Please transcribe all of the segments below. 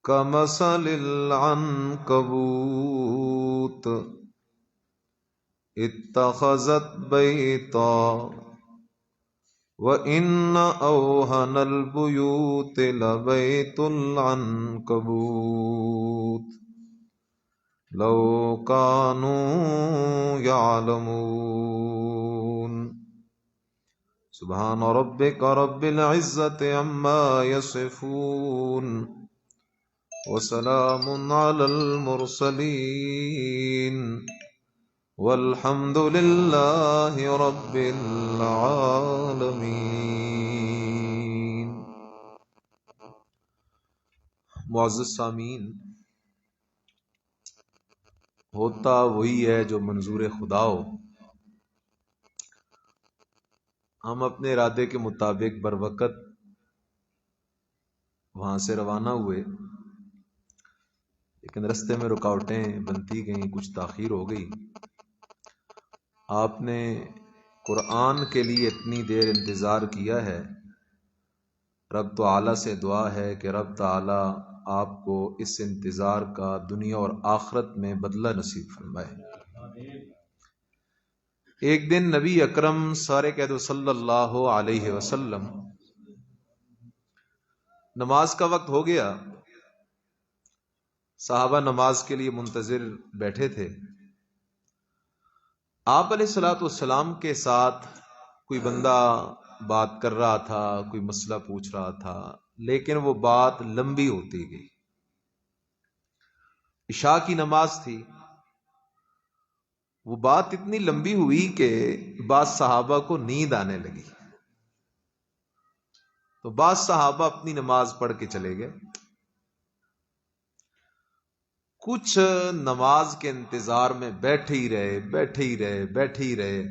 كمثل العنكبوت اتخذت بيتا وإن أوهن البيوت لبيت العنكبوت لو كانوا يعلمون سبحان ربك رب العزة عما يصفون وسلام على المرسلين والحمد لله رب العالمين۔ معزز سامعین، ہوتا وہی ہے جو منظور خدا ہو۔ ہم اپنے ارادے کے مطابق بروقت وہاں سے روانہ ہوئے، لیکن رستے میں رکاوٹیں بنتی گئیں، کچھ تاخیر ہو گئی۔ آپ نے قرآن کے لیے اتنی دیر انتظار کیا ہے، رب تعالی سے دعا ہے کہ رب تعالی آپ کو اس انتظار کا دنیا اور آخرت میں بدلہ نصیب فرمائے۔ ایک دن نبی اکرم سارے کہہ دو صلی اللہ علیہ وسلم، نماز کا وقت ہو گیا، صحابہ نماز کے لیے منتظر بیٹھے تھے۔ آپ علیہ الصلوۃ والسلام کے ساتھ کوئی بندہ بات کر رہا تھا، کوئی مسئلہ پوچھ رہا تھا، لیکن وہ بات لمبی ہوتی گئی۔ عشاء کی نماز تھی، وہ بات اتنی لمبی ہوئی کہ بعض صحابہ کو نیند آنے لگی، تو بعض صحابہ اپنی نماز پڑھ کے چلے گئے۔ کچھ نماز کے انتظار میں بیٹھے ہی رہے۔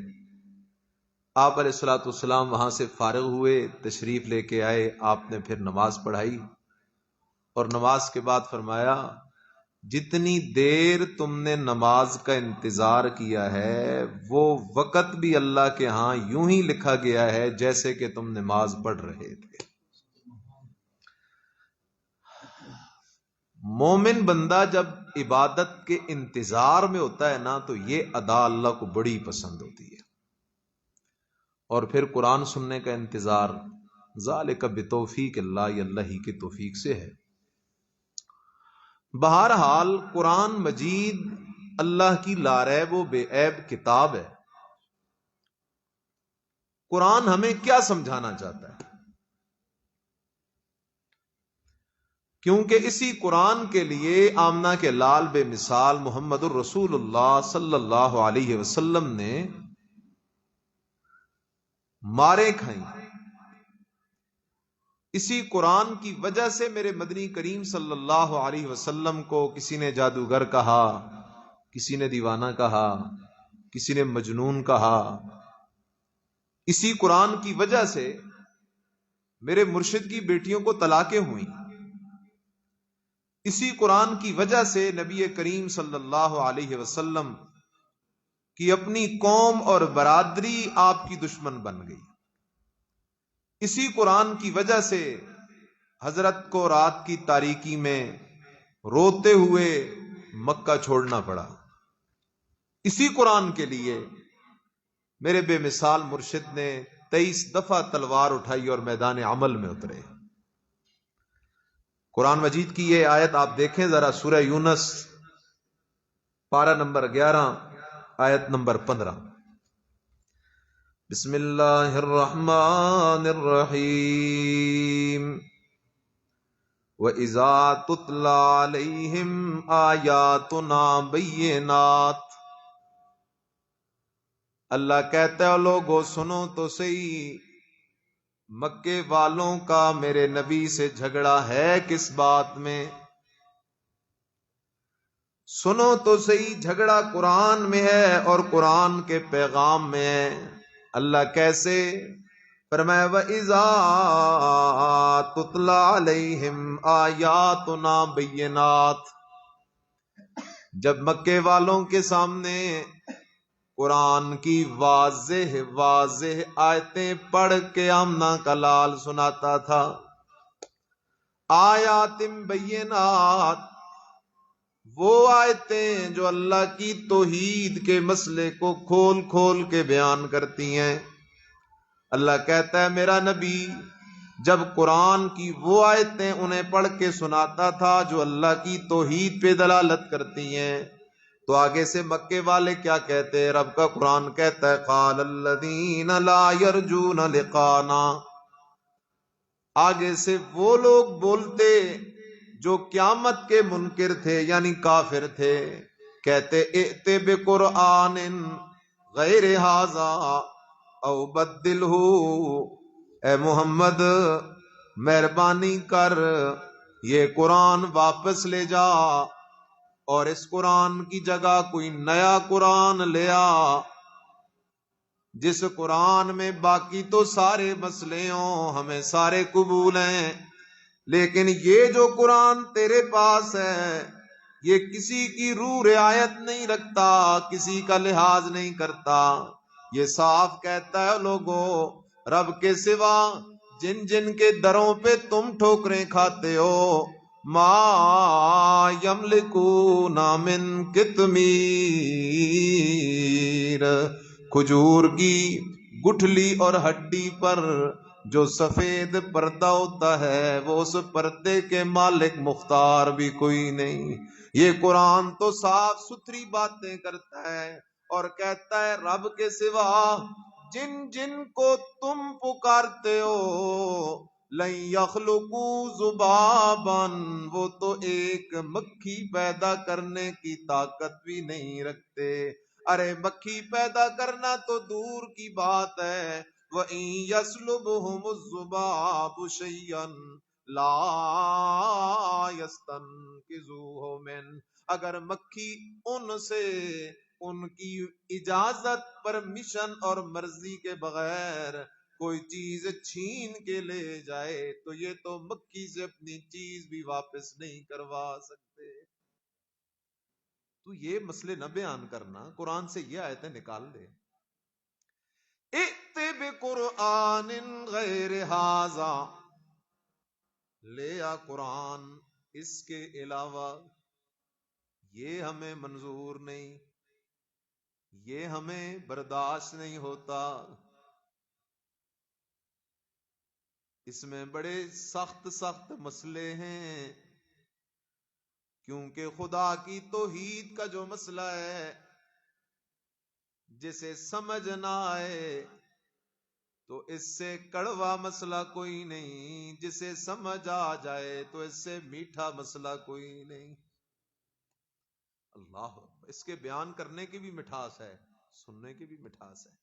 آپ علیہ الصلوۃ والسلام وہاں سے فارغ ہوئے، تشریف لے کے آئے، آپ نے پھر نماز پڑھائی اور نماز کے بعد فرمایا، جتنی دیر تم نے نماز کا انتظار کیا ہے وہ وقت بھی اللہ کے ہاں یوں ہی لکھا گیا ہے جیسے کہ تم نماز پڑھ رہے تھے۔ مومن بندہ جب عبادت کے انتظار میں ہوتا ہے نا تو یہ ادا اللہ کو بڑی پسند ہوتی ہے۔ اور پھر قرآن سننے کا انتظار، ذالک بتوفیق اللہ، یہ اللہ ہی کی توفیق سے ہے۔ بہرحال قرآن مجید اللہ کی لاریب و بے عیب کتاب ہے۔ قرآن ہمیں کیا سمجھانا چاہتا ہے؟ کیونکہ اسی قرآن کے لیے آمنہ کے لال بے مثال محمد الرسول اللہ صلی اللہ علیہ وسلم نے مارے کھائیں۔ اسی قرآن کی وجہ سے میرے مدنی کریم صلی اللہ علیہ وسلم کو کسی نے جادوگر کہا، کسی نے دیوانہ کہا، کسی نے مجنون کہا۔ اسی قرآن کی وجہ سے میرے مرشد کی بیٹیوں کو طلاقیں ہوئیں۔ اسی قرآن کی وجہ سے نبی کریم صلی اللہ علیہ وسلم کی اپنی قوم اور برادری آپ کی دشمن بن گئی۔ اسی قرآن کی وجہ سے حضرت کو رات کی تاریکی میں روتے ہوئے مکہ چھوڑنا پڑا۔ اسی قرآن کے لیے میرے بے مثال مرشد نے 23 دفعہ تلوار اٹھائی اور میدان عمل میں اترے۔ قرآن مجید کی یہ آیت آپ دیکھیں ذرا، سورہ یونس پارہ نمبر 11 آیت نمبر 15۔ بسم اللہ الرحمن الرحیم۔ وَإِذَا تُتْلَى عَلَيْهِمْ آيَاتُنَا بَيِّنَاتٍ، اللہ کہتا ہے لوگو سنو تو صحیح، مکے والوں کا میرے نبی سے جھگڑا ہے کس بات میں؟ سنو تو صحیح، جھگڑا قرآن میں ہے اور قرآن کے پیغام میں ہے۔ اللہ کیسے؟ فرمایا وَإِذَا تُتْلَى عَلَيْهِمْ آيَاتُنَا بَيِّنَاتٍ، جب مکے والوں کے سامنے قرآن کی واضح آیتیں پڑھ کے آمنہ کا لال سناتا تھا، آیات بینات، وہ آیتیں جو اللہ کی توحید کے مسئلے کو کھول کھول کے بیان کرتی ہیں۔ اللہ کہتا ہے میرا نبی جب قرآن کی وہ آیتیں انہیں پڑھ کے سناتا تھا جو اللہ کی توحید پہ دلالت کرتی ہیں، تو آگے سے مکے والے کیا کہتے ہیں؟ رب کا قرآن کہتا ہے قال الذین لا یرجون لقانا، آگے سے وہ لوگ بولتے جو قیامت کے منکر تھے یعنی کافر تھے، کہتے ائت بقرآن غیر ھذا او بدلہ، اے محمد مہربانی کر یہ قرآن واپس لے جا اور اس قرآن کی جگہ کوئی نیا قرآن لے آ، جس قرآن میں باقی تو سارے مسئلے ہوں، ہمیں سارے قبول ہیں، لیکن یہ جو قرآن تیرے پاس ہے یہ کسی کی روح رعایت نہیں رکھتا، کسی کا لحاظ نہیں کرتا۔ یہ صاف کہتا ہے لوگوں رب کے سوا جن جن کے دروں پہ تم ٹھوکریں کھاتے ہو، ما یملکون من قطمیر، کھجور کی گٹھلی اور ہڈی پر جو سفید پردہ ہوتا ہے وہ اس پردے کے مالک مختار بھی کوئی نہیں۔ یہ قرآن تو صاف ستھری باتیں کرتا ہے اور کہتا ہے رب کے سوا جن جن کو تم پکارتے ہو لن یخلقوا ذبابا، وہ تو ایک مکھی پیدا کرنے کی طاقت بھی نہیں رکھتے۔ ارے مکھی پیدا کرنا تو دور کی بات ہے، وَإِن يَسْلُبْهُمُ الذُّبَابُ شَيْئًا لَا يَسْتَنقِذُوهُ مِنْهُ، اگر مکھی ان سے ان کی اجازت پرمیشن اور مرضی کے بغیر کوئی چیز چھین کے لے جائے تو یہ تو مکھی سے اپنی چیز بھی واپس نہیں کروا سکتے۔ تو یہ مسئلے نہ بیان کرنا، قرآن سے یہ آیتیں نکال دے۔ ائت بقرآن غیر ھذا، لے آ قرآن اس کے علاوہ، یہ ہمیں منظور نہیں، یہ ہمیں برداشت نہیں ہوتا، اس میں بڑے سخت سخت مسئلے ہیں، کیونکہ خدا کی توحید کا جو مسئلہ ہے جسے سمجھ نہ آئے تو اس سے کڑوا مسئلہ کوئی نہیں، جسے سمجھ آ جائے تو اس سے میٹھا مسئلہ کوئی نہیں۔ اللہ اکبر، اس کے بیان کرنے کی بھی مٹھاس ہے، سننے کی بھی مٹھاس ہے۔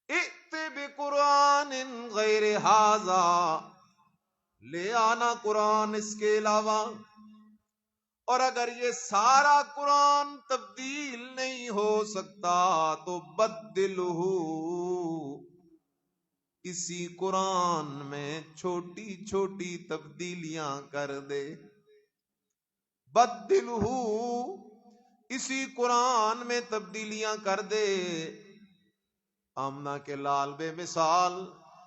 ائت بقرآن غیر ھذا، لے آنا قرآن اس کے علاوہ، اور اگر یہ سارا قرآن تبدیل نہیں ہو سکتا تو بدلہ، اسی قرآن میں چھوٹی چھوٹی تبدیلیاں کر دے۔ بدلہ، اسی قرآن میں تبدیلیاں کر دے۔ آمنہ کے لال بے مثال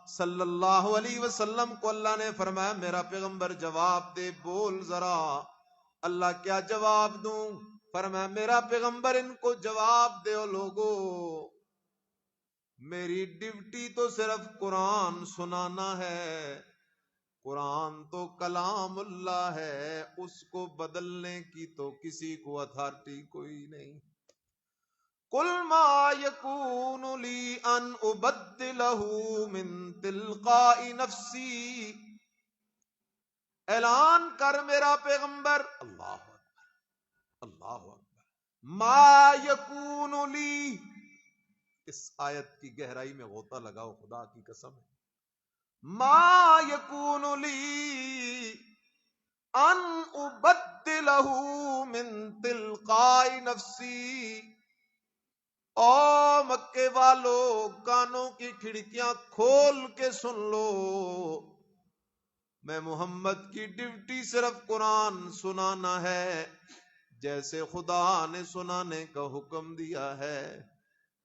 صلی اللہ علیہ وسلم کو اللہ نے فرمایا میرا پیغمبر جواب دے، بول ذرا۔ اللہ کیا جواب دوں؟ فرمایا میرا پیغمبر ان کو جواب دے، لوگو میری ڈیوٹی تو صرف قرآن سنانا ہے، قرآن تو کلام اللہ ہے، اس کو بدلنے کی تو کسی کو اتھارٹی کوئی نہیں۔ قل ما یکون لی ان ابدلہ من تلقاء نفسی، اعلان کر میرا پیغمبر، اللہ اکبر اللہ اکبر، ما یکون لی، اس آیت کی گہرائی میں غوطہ لگاؤ، خدا کی قسم ہے، ما یکون لی ان ابدلہ من تلقاء نفسی، او مکے والو کانوں کی کھڑکیاں کھول کے سن لو، میں محمد کی ڈیوٹی صرف قرآن سنانا ہے، جیسے خدا نے سنانے کا حکم دیا ہے،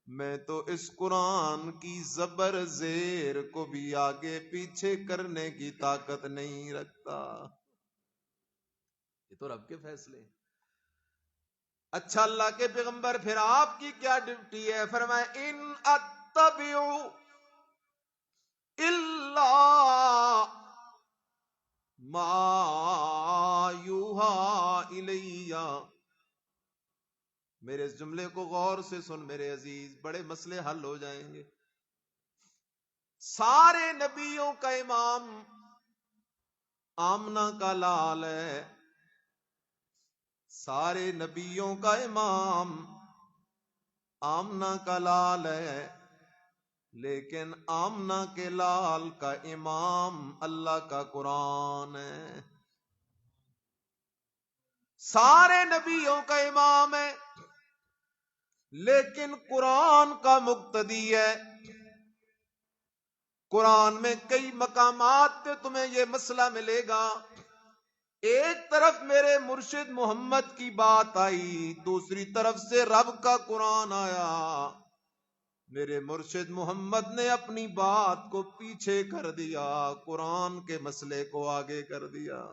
میں تو اس قرآن کی زبر زیر کو بھی آگے پیچھے کرنے کی طاقت نہیں رکھتا. یہ تو رب کے فیصلے. اچھا اللہ کے پیغمبر پھر آپ کی کیا ڈیوٹی ہے؟ فرمایا ان اتبع الا ما یوحى الی. میرے اس جملے کو غور سے سن میرے عزیز، بڑے مسئلے حل ہو جائیں گے. سارے نبیوں کا امام آمنہ کا لال ہے، سارے نبیوں کا امام آمنہ کا لال ہے، لیکن آمنہ کے لال کا امام اللہ کا قرآن ہے. سارے نبیوں کا امام ہے لیکن قرآن کا مقتدی ہے. قرآن میں کئی مقامات پہ تمہیں یہ مسئلہ ملے گا. ایک طرف میرے مرشد محمد کی بات آئی، دوسری طرف سے رب کا قرآن آیا. میرے مرشد محمد نے اپنی بات کو پیچھے کر دیا، قرآن کے مسئلے کو آگے کر دیا.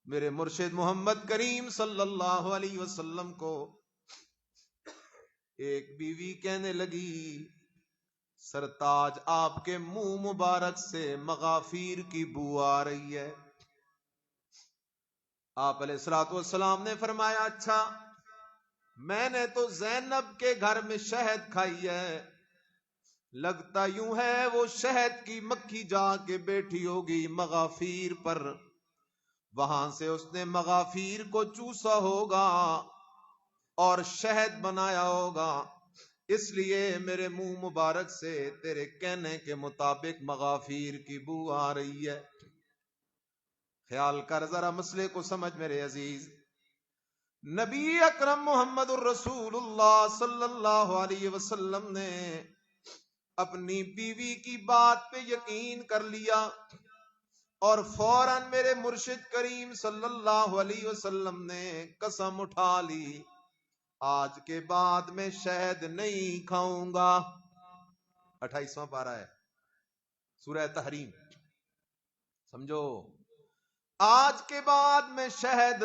میرے مرشد محمد کریم صلی اللہ علیہ وسلم کو ایک بیوی کہنے لگی، سرتاج آپ کے منہ مبارک سے مغافیر کی بو آ رہی ہے. آپ علیہ الصلوۃ والسلام نے فرمایا اچھا، میں نے تو زینب کے گھر میں شہد کھائی ہے، لگتا یوں ہے وہ شہد کی مکھی جا کے بیٹھی ہوگی مغافیر پر، وہاں سے اس نے مغافیر کو چوسا ہوگا اور شہد بنایا ہوگا، اس لیے میرے منہ مبارک سے تیرے کہنے کے مطابق مغافیر کی بو آ رہی ہے. خیال کر ذرا مسئلے کو سمجھ میرے عزیز. نبی اکرم محمد الرسول اللہ صلی اللہ علیہ وسلم نے اپنی بیوی کی بات پہ یقین کر لیا اور فوراً میرے مرشد کریم صلی اللہ علیہ وسلم نے قسم اٹھا لی، آج کے بعد میں شہد نہیں کھاؤں گا. 28واں پارہ ہے سورہ تحریم، سمجھو، آج کے بعد میں شہد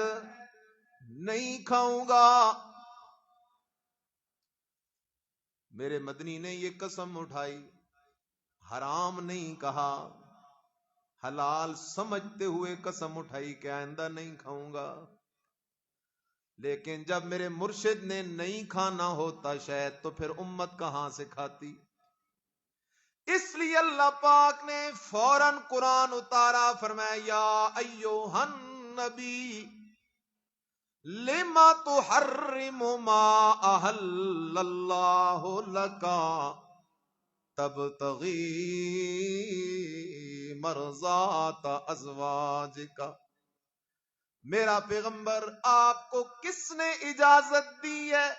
نہیں کھاؤں گا. میرے مدنی نے یہ قسم اٹھائی، حرام نہیں کہا، حلال سمجھتے ہوئے قسم اٹھائی کہ آئندہ نہیں کھاؤں گا. لیکن جب میرے مرشد نے نہیں کھانا ہوتا شاید تو پھر امت کہاں سے کھاتی؟ اس لیے اللہ پاک نے فوراً قرآن اتارا، فرمایا یا ایھا النبی لما تحرم ما احل اللہ لک تبتغی مرضات ازواجک. میرا پیغمبر آپ کو کس نے اجازت دی ہے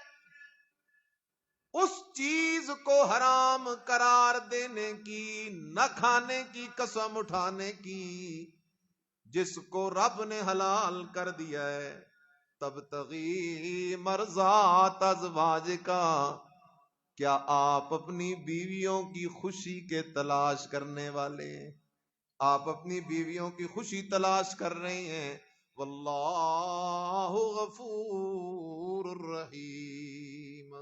اس چیز کو حرام قرار دینے کی، نہ کھانے کی قسم اٹھانے کی جس کو رب نے حلال کر دیا ہے؟ تبتغی مرضات ازواجک، کیا آپ اپنی بیویوں کی خوشی کے تلاش کرنے والے ہیں؟ آپ اپنی بیویوں کی خوشی تلاش کر رہے ہیں. واللہ غفور الرحیم،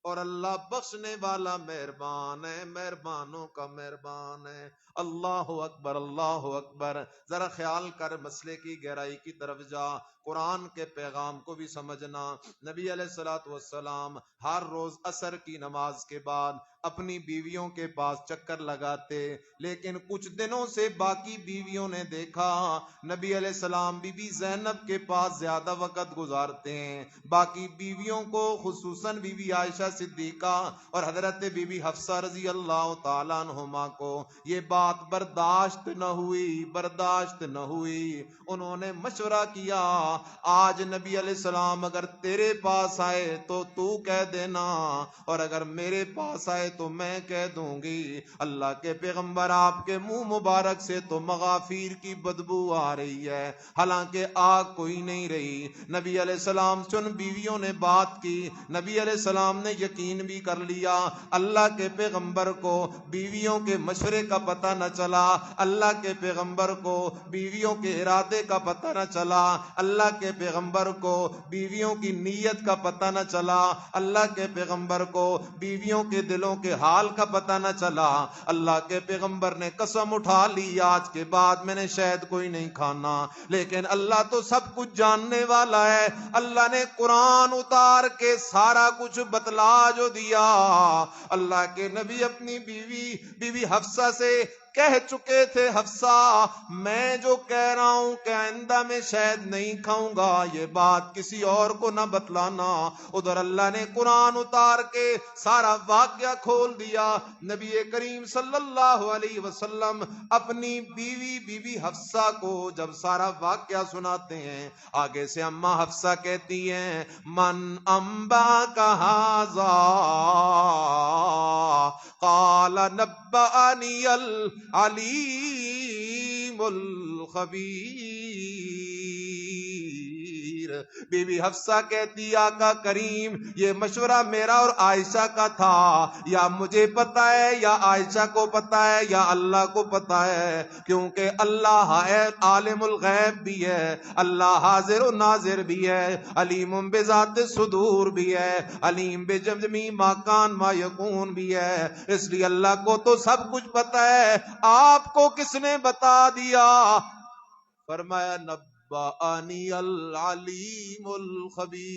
اور اللہ بخشنے والا مہربان ہے، مہربانوں کا مہربان ہے. اللہ اکبر، اللہ اکبر. ذرا خیال کر، مسئلے کی گہرائی کی طرف جا، قرآن کے پیغام کو بھی سمجھنا. نبی علیہ الصلوۃ والسلام ہر روز عصر کی نماز کے بعد اپنی بیویوں کے پاس چکر لگاتے، لیکن کچھ دنوں سے باقی بیویوں نے دیکھا نبی علیہ السلام بی بی زینب کے پاس زیادہ وقت گزارتے ہیں، باقی بیویوں کو خصوصاً بی بی عائشہ صدیقہ اور حضرت بی بی حفصہ رضی اللہ تعالیٰ عنہما کو یہ بات برداشت نہ ہوئی. انہوں نے مشورہ کیا، آج نبی علیہ السلام اگر تیرے پاس آئے تو تو کہہ دینا، اور اگر میرے پاس آئے تو میں کہہ دوں گی اللہ کے پیغمبر آپ کے منہ مبارک سے تو مغافیر کی بدبو آ رہی ہے، حالانکہ آگ کوئی نہیں رہی۔ نبی علیہ السلام چن بیویوں نے بات کی، نبی علیہ السلام نے یقین بھی کر لیا۔ اللہ کے پیغمبر کو بیویوں کے مشورے کا پتہ نہ چلا، اللہ کے پیغمبر کو بیویوں کے ارادے کا پتہ نہ چلا، اللہ کے پیغمبر کو بیویوں کی نیت کا پتہ نہ چلا، اللہ کے پیغمبر کو بیویوں کے دلوں کے حال کا پتہ نہ چلا۔ اللہ کے پیغمبر نے قسم اٹھا لی آج کے بعد میں نے شہد کوئی نہیں کھانا، لیکن اللہ تو سب کچھ جاننے والا ہے۔ اللہ نے قرآن اتار کے سارا کچھ بتلا جو دیا۔ اللہ کے نبی اپنی بیوی حفصہ سے کہہ چکے تھے، حفصہ میں جو کہہ رہا ہوں کہ آئندہ میں شہد نہیں کھاؤں گا، یہ بات کسی اور کو نہ بتلانا۔ ادھر اللہ نے قرآن اتار کے سارا واقعہ کھول دیا۔ نبی کریم صلی اللہ علیہ وسلم اپنی بیوی حفصہ کو جب سارا واقعہ سناتے ہیں، آگے سے اماں حفصہ کہتی ہیں من انبا کا ھذا قال نبأنی العلیم الخبیر۔ بی بی حفصہ کہتی آقا کریم یہ مشورہ میرا اور عائشہ کا تھا، یا مجھے پتا ہے یا عائشہ کو پتا ہے یا اللہ کو پتا ہے، کیونکہ اللہ ہے عالم الغیب بھی ہے، اللہ حاضر و ناظر بھی ہے، علیم بذات صدور بھی ہے، علیم بجميع ما کان ما یکون بھی ہے۔ اس لیے اللہ کو تو سب کچھ پتا ہے، آپ کو کس نے بتا دیا؟ فرمایا نبأنی العلیم الخبیر،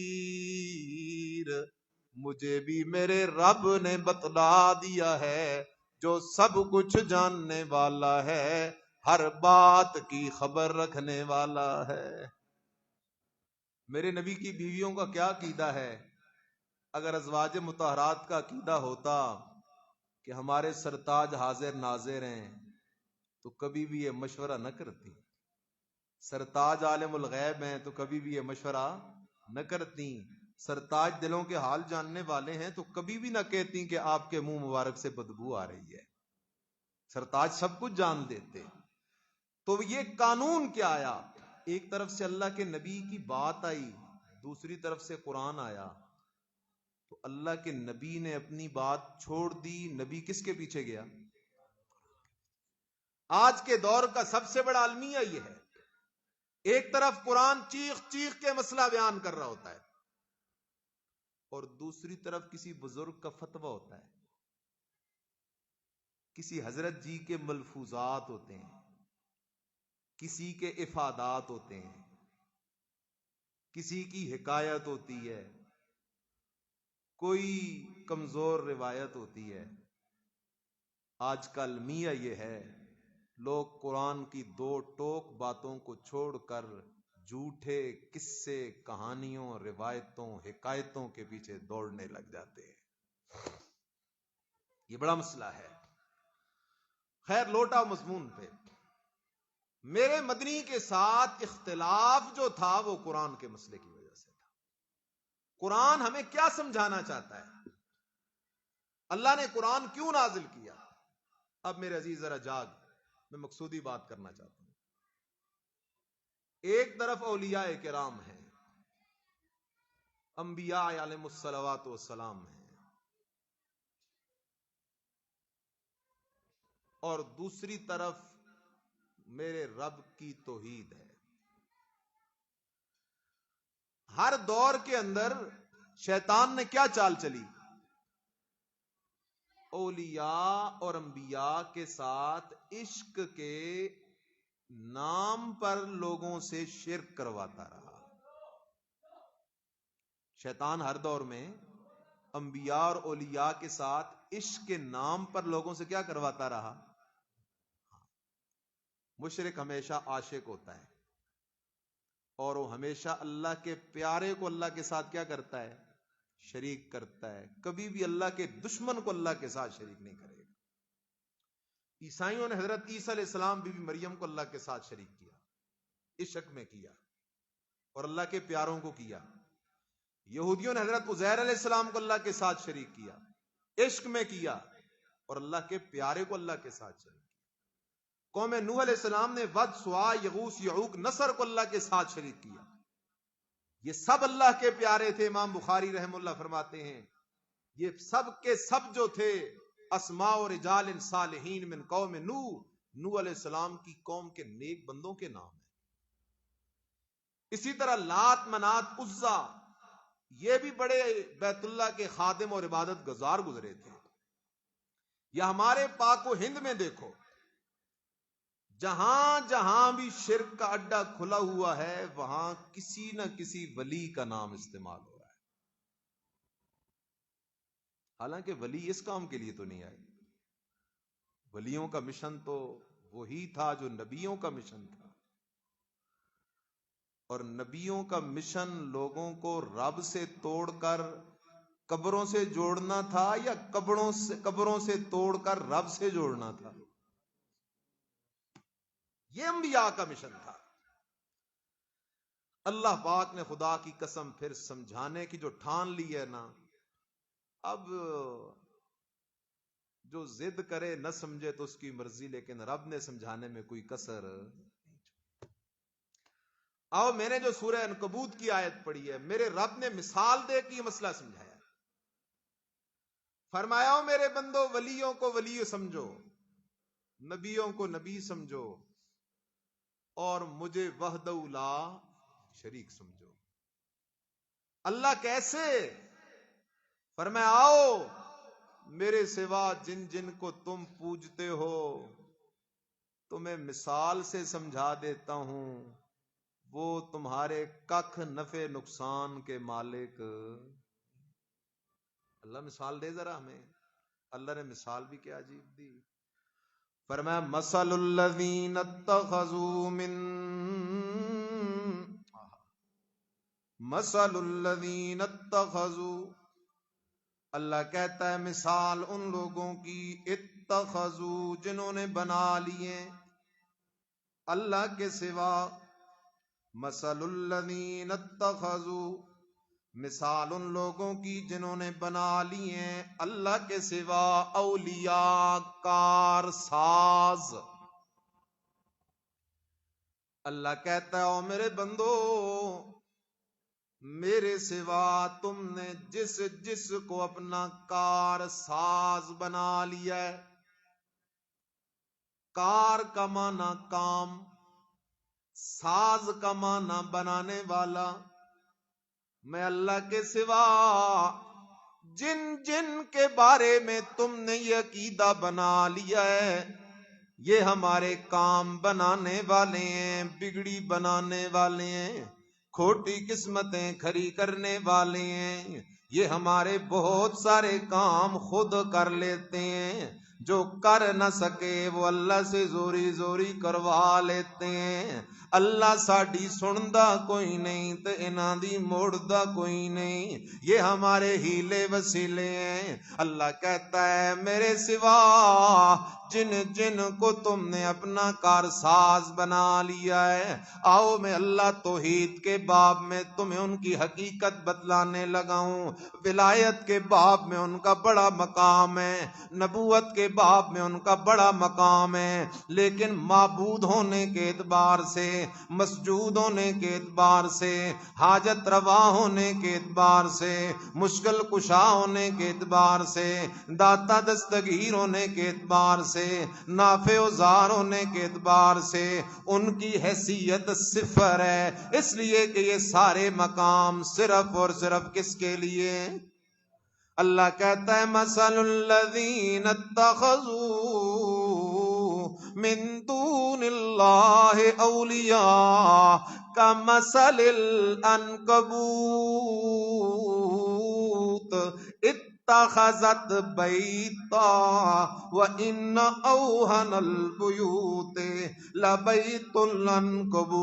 مجھے بھی میرے رب نے بتلا دیا ہے، جو سب کچھ جاننے والا ہے، ہر بات کی خبر رکھنے والا ہے۔ میرے نبی کی بیویوں کا کیا عقیدہ ہے؟ اگر ازواج مطہرات کا عقیدہ ہوتا کہ ہمارے سرتاج حاضر ناظر ہیں تو کبھی بھی یہ مشورہ نہ کرتی، سرتاج عالم الغیب ہیں تو کبھی بھی یہ مشورہ نہ کرتی، سرتاج دلوں کے حال جاننے والے ہیں تو کبھی بھی نہ کہتی کہ آپ کے منہ مبارک سے بدبو آ رہی ہے۔ سرتاج سب کچھ جان دیتے۔ تو یہ قانون کیا آیا؟ ایک طرف سے اللہ کے نبی کی بات آئی، دوسری طرف سے قرآن آیا، تو اللہ کے نبی نے اپنی بات چھوڑ دی، نبی کس کے پیچھے گیا؟ آج کے دور کا سب سے بڑا المیہ یہ ہے، ایک طرف قرآن چیخ چیخ کے مسئلہ بیان کر رہا ہوتا ہے اور دوسری طرف کسی بزرگ کا فتویٰ ہوتا ہے، کسی حضرت جی کے ملفوظات ہوتے ہیں، کسی کے افادات ہوتے ہیں، کسی کی حکایت ہوتی ہے، کوئی کمزور روایت ہوتی ہے۔ آج کا المیہ یہ ہے، لوگ قرآن کی دو ٹوک باتوں کو چھوڑ کر جھوٹے قصے، کہانیوں، روایتوں، حکایتوں کے پیچھے دوڑنے لگ جاتے ہیں۔ یہ بڑا مسئلہ ہے۔ خیر لوٹا مضمون پہ، میرے مدنی کے ساتھ اختلاف جو تھا وہ قرآن کے مسئلے کی وجہ سے تھا۔ قرآن ہمیں کیا سمجھانا چاہتا ہے؟ اللہ نے قرآن کیوں نازل کیا؟ اب میرے عزیز ذرا جاگ، میں مقصودی بات کرنا چاہتا ہوں۔ ایک طرف اولیاء کرام ہیں، انبیاء علیہم الصلوات والسلام ہیں، اور دوسری طرف میرے رب کی توحید ہے۔ ہر دور کے اندر شیطان نے کیا چال چلی؟ اولیاء اور انبیاء کے ساتھ عشق کے نام پر لوگوں سے شرک کرواتا رہا۔ شیطان ہر دور میں انبیاء اور اولیاء کے ساتھ عشق کے نام پر لوگوں سے کیا کرواتا رہا؟ مشرک ہمیشہ عاشق ہوتا ہے اور وہ ہمیشہ اللہ کے پیارے کو اللہ کے ساتھ کیا کرتا ہے؟ شریک کرتا ہے۔ کبھی بھی اللہ کے دشمن کو اللہ کے ساتھ شریک نہیں کرے گا۔ عیسائیوں نے حضرت عیسیٰ علیہ السلام بی بی مریم کو اللہ کے ساتھ شریک کیا، عشق میں کیا اور اللہ کے پیاروں کو کیا۔ یہودیوں نے حضرت عزیر علیہ السلام کو اللہ کے ساتھ شریک کیا، عشق میں کیا اور اللہ کے پیارے کو اللہ کے ساتھ شریک کیا. قوم نوح علیہ السلام نے ود، سوا، یغوث، یعوق، نصر کو اللہ کے ساتھ شریک کیا. یہ سب اللہ کے پیارے تھے. امام بخاری رحم اللہ فرماتے ہیں یہ سب کے سب جو تھے اسماء و رجال صالحین من قوم نوح علیہ السلام کی قوم کے نیک بندوں کے نام ہیں. اسی طرح لات، منات، عزا یہ بھی بڑے بیت اللہ کے خادم اور عبادت گزار گزرے تھے. یا ہمارے پاک و ہند میں دیکھو، جہاں جہاں بھی شرک کا اڈا کھلا ہوا ہے وہاں کسی نہ کسی ولی کا نام استعمال ہو رہا ہے. حالانکہ ولی اس کام کے لیے تو نہیں آئے. ولیوں کا مشن تو وہی تھا جو نبیوں کا مشن تھا، اور نبیوں کا مشن لوگوں کو رب سے توڑ کر قبروں سے جوڑنا تھا یا قبروں سے توڑ کر رب سے جوڑنا تھا. یہ انبیاء کا مشن تھا. اللہ پاک نے خدا کی قسم پھر سمجھانے کی جو ٹھان لی ہے نا، اب جو ضد کرے نہ سمجھے تو اس کی مرضی، لیکن رب نے سمجھانے میں کوئی کسر نہیں. آؤ میں نے جو سورہ عنکبوت کی آیت پڑھی ہے، میرے رب نے مثال دے کے یہ مسئلہ سمجھایا. فرمایا میرے بندو، ولیوں کو ولی سمجھو، نبیوں کو نبی سمجھو، اور مجھے وحدہ لا شریک سمجھو. اللہ کیسے؟ فرمایا آؤ میرے سوا جن جن کو تم پوجتے ہو تمہیں مثال سے سمجھا دیتا ہوں، وہ تمہارے کخ نفع نقصان کے مالک. اللہ مثال دے ذرا ہمیں. اللہ نے مثال بھی کیا عجیب دی. فرمایا مثل الذین اتخذوا اللہ کہتا ہے مثال ان لوگوں کی اتخذوا جنہوں نے بنا لیے اللہ کے سوا. مثل الذین اتخذوا مثال ان لوگوں کی جنہوں نے بنا لیے اللہ کے سوا اولیاء کار ساز. اللہ کہتا ہے او میرے بندو، میرے سوا تم نے جس جس کو اپنا کار ساز بنا لیا ہے. کار کا معنی کام، ساز کا معنی بنانے والا. میں اللہ کے سوا جن جن کے بارے میں تم نے یہ عقیدہ بنا لیا ہے یہ ہمارے کام بنانے والے ہیں، بگڑی بنانے والے ہیں، کھوٹی قسمتیں کھری کرنے والے ہیں، یہ ہمارے بہت سارے کام خود کر لیتے ہیں، جو کر نہ سکے وہ اللہ سے زوری زوری کروا لیتے ہیں. اللہ ساڈی سندا کوئی نہیں تے انہاں دی موڑدا کوئی نہیں، یہ ہمارے ہیلے وسیلے ہیں. اللہ کہتا ہے میرے سوا جن جن کو تم نے اپنا کارساز بنا لیا ہے، آؤ میں اللہ توحید کے باب میں تمہیں ان کی حقیقت بتلانے لگا ہوں. ولایت کے باب میں ان کا بڑا مقام ہے، نبوت کے باب میں ان کا بڑا مقام ہے، لیکن معبود ہونے کے اعتبار سے، مسجود ہونے کے اعتبار سے، حاجت روا ہونے کے اعتبار سے، مشکل کشا ہونے کے اعتبار سے، داتا دستگیر ہونے کے اعتبار سے، نافع و زار ہونے کے اعتبار سے ان کی حیثیت صفر ہے. اس لیے کہ یہ سارے مقام صرف اور صرف کس کے لیے؟ اللہ کہتا ہے مثل الذین اتخذوا من دون اللہ اولیاء کمثل العنکبوت اتخذت بیتا وان اوہن البیوت لبیت العنکبوت.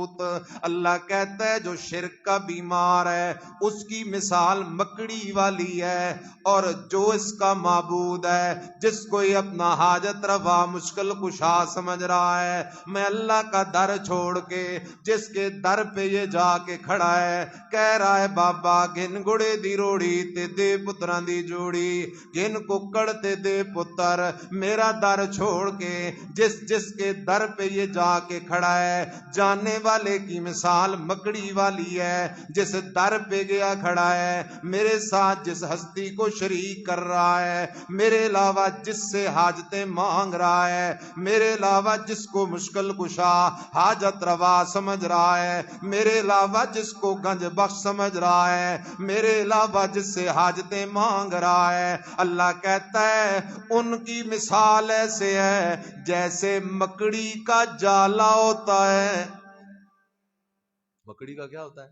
تابوت. اللہ کہتا ہے جو شرک کا بیمار ہے اس کی مثال مکڑی والی ہے, اور جو اس کا معبود ہے جس کو یہ اپنا حاجت روا مشکل کشا سمجھ رہا ہے, میں اللہ کا در چھوڑ کے جس کے در پہ یہ جا کے کھڑا ہے کہہ رہا ہے بابا گن گڑے دی روڑی تے دے پتران دی جوڑی, گن ککڑ تے دے پتر, میرا در چھوڑ کے جس جس کے در پہ یہ جا کے کھڑا ہے, جاننے والے کی مثال مکڑی والی ہے جس در پہ گیا کھڑا ہے, میرے ساتھ جس ہستی کو شریک کر رہا ہے, میرے علاوہ جس سے حاجتیں مانگ رہا ہے, میرے علاوہ جس کو مشکل کشا حاجت روا سمجھ رہا ہے, میرے علاوہ جس کو گنج بخش سمجھ رہا ہے, میرے علاوہ جس سے حاجتیں مانگ رہا ہے, اللہ کہتا ہے ان کی مثال ایسے ہے جیسے مکڑی کا جالا ہوتا ہے. مکڑی کا کیا ہوتا ہے؟